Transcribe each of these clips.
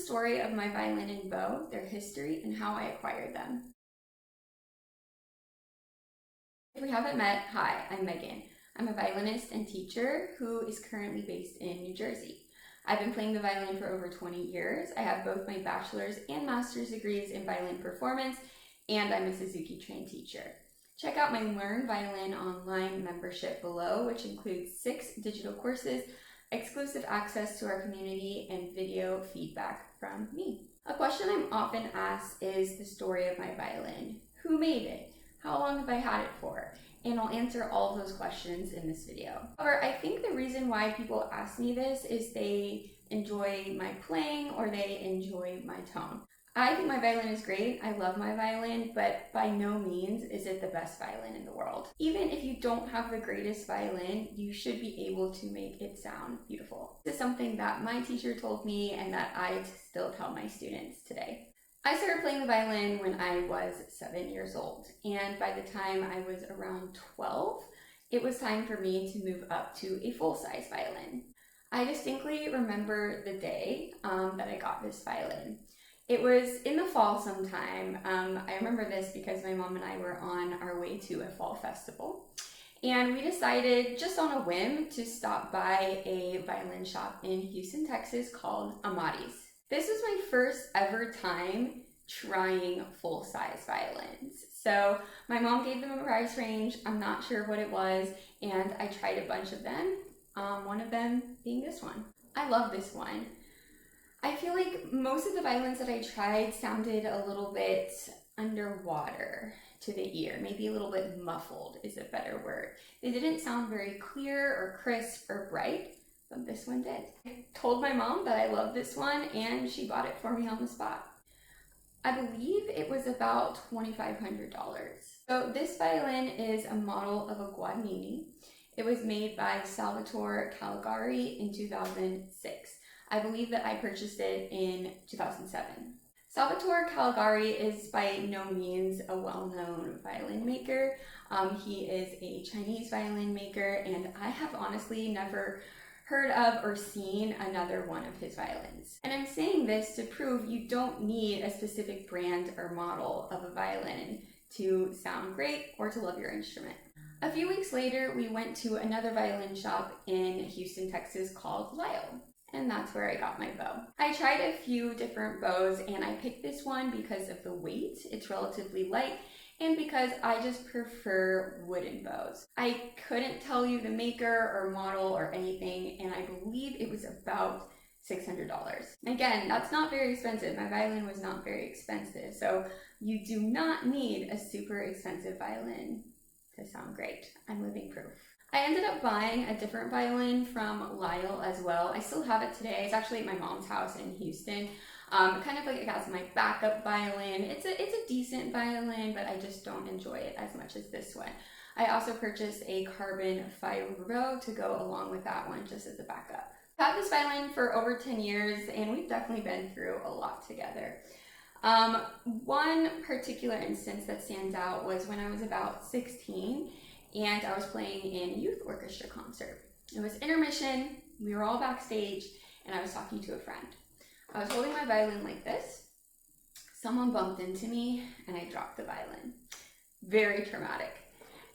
story of my violin and bow, their history, and how I acquired them. If we haven't met, hi, I'm Megan. I'm a violinist and teacher who is currently based in New Jersey. I've been playing the violin for over 20 years. I have both my bachelor's and master's degrees in violin performance, and I'm a Suzuki trained teacher. Check out my Learn Violin Online membership below, which includes 6 digital courses, exclusive access to our community, and video feedback from me. A question I'm often asked is the story of my violin. Who made it? How long have I had it for? And I'll answer all of those questions in this video. However, I think the reason why people ask me this is they enjoy my playing or they enjoy my tone. I think my violin is great. I love my violin, but by no means is it the best violin in the world. Even if you don't have the greatest violin, you should be able to make it sound beautiful. This is something that my teacher told me and that I still tell my students today. I started playing the violin when I was 7 years old, and by the time I was around 12, it was time for me to move up to a full-size violin. I distinctly remember the day that I got this violin. It was in the fall sometime. I remember this because my mom and I were on our way to a fall festival, and we decided just on a whim to stop by a violin shop in Houston, Texas called Amati's. This was my first ever time trying full-size violins. So my mom gave them a price range, I'm not sure what it was, and I tried a bunch of them, one of them being this one. I love this one. I feel like most of the violins that I tried sounded a little bit underwater to the ear, maybe a little bit muffled is a better word. They didn't sound very clear or crisp or bright. But this one did. I told my mom that I love this one and she bought it for me on the spot. I believe it was about $2,500. So this violin is a model of a Guadagnini. It was made by Salvatore Caligari in 2006. I believe that I purchased it in 2007. Salvatore Caligari is by no means a well-known violin maker. He is a Chinese violin maker, and I have honestly never heard of or seen another one of his violins. And I'm saying this to prove you don't need a specific brand or model of a violin to sound great or to love your instrument. A few weeks later, we went to another violin shop in Houston, Texas called Lyle. And that's where I got my bow. I tried a few different bows and I picked this one because of the weight. It's relatively light and because I just prefer wooden bows. I couldn't tell you the maker or model or anything, and I believe it was about $600. Again, that's not very expensive. My violin was not very expensive, so you do not need a super expensive violin to sound great. I'm living proof. I ended up buying a different violin from Lyle as well. I still have it today. It's actually at my mom's house in Houston. Kind of like it has my backup violin. It's a decent violin, but I just don't enjoy it as much as this one. I also purchased a carbon fiber to go along with that one just as a backup. I've had this violin for over 10 years and we've definitely been through a lot together. One particular instance that stands out was when I was about 16 and I was playing in a youth orchestra concert. It was intermission, we were all backstage, and I was talking to a friend. I was holding my violin like this. Someone bumped into me and I dropped the violin. Very traumatic.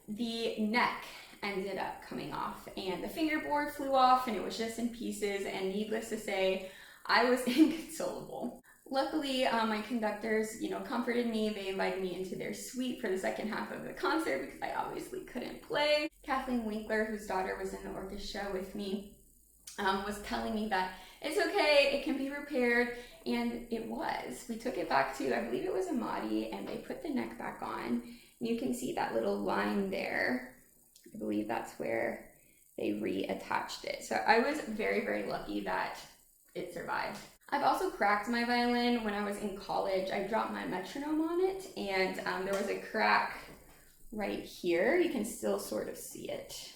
The neck ended up coming off and the fingerboard flew off and it was just in pieces, and needless to say, I was inconsolable. Luckily, my conductors, comforted me. They invited me into their suite for the second half of the concert because I obviously couldn't play. Kathleen Winkler, whose daughter was in the orchestra with me, was telling me that it's okay, it can be repaired, and it was. We took it back to, I believe it was Amati, and they put the neck back on. You can see that little line there. I believe that's where they reattached it. So I was very, very lucky that it survived. I've also cracked my violin when I was in college. I dropped my metronome on it, and there was a crack right here. You can still sort of see it.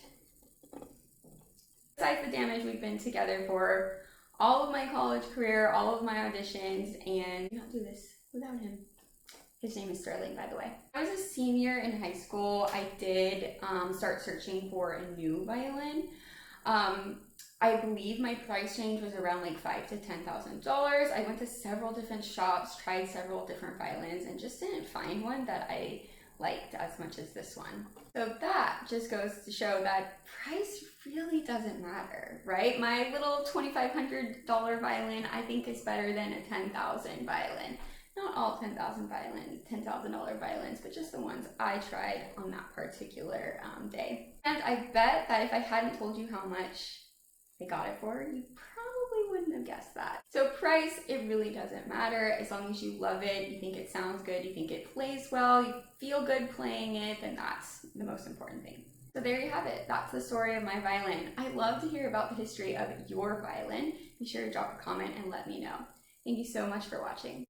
Besides the damage, we've been together for all of my college career, all of my auditions, and I don't do this without him. His name is Sterling, by the way. I was a senior in high school. I did start searching for a new violin. I believe my price range was around like $5,000 to $10,000. I went to several different shops, tried several different violins, and just didn't find one that I liked as much as this one. So that just goes to show that price really doesn't matter, right? My little $2,500 violin I think is better than a $10,000 violin. Not all $10,000 violins, but just the ones I tried on that particular day. And I bet that if I hadn't told you how much I got it for, you probably wouldn't have guessed that. So price, it really doesn't matter. As long as you love it, you think it sounds good, you think it plays well, you feel good playing it, then that's the most important thing. So there you have it. That's the story of my violin. I love to hear about the history of your violin. Be sure to drop a comment and let me know. Thank you so much for watching.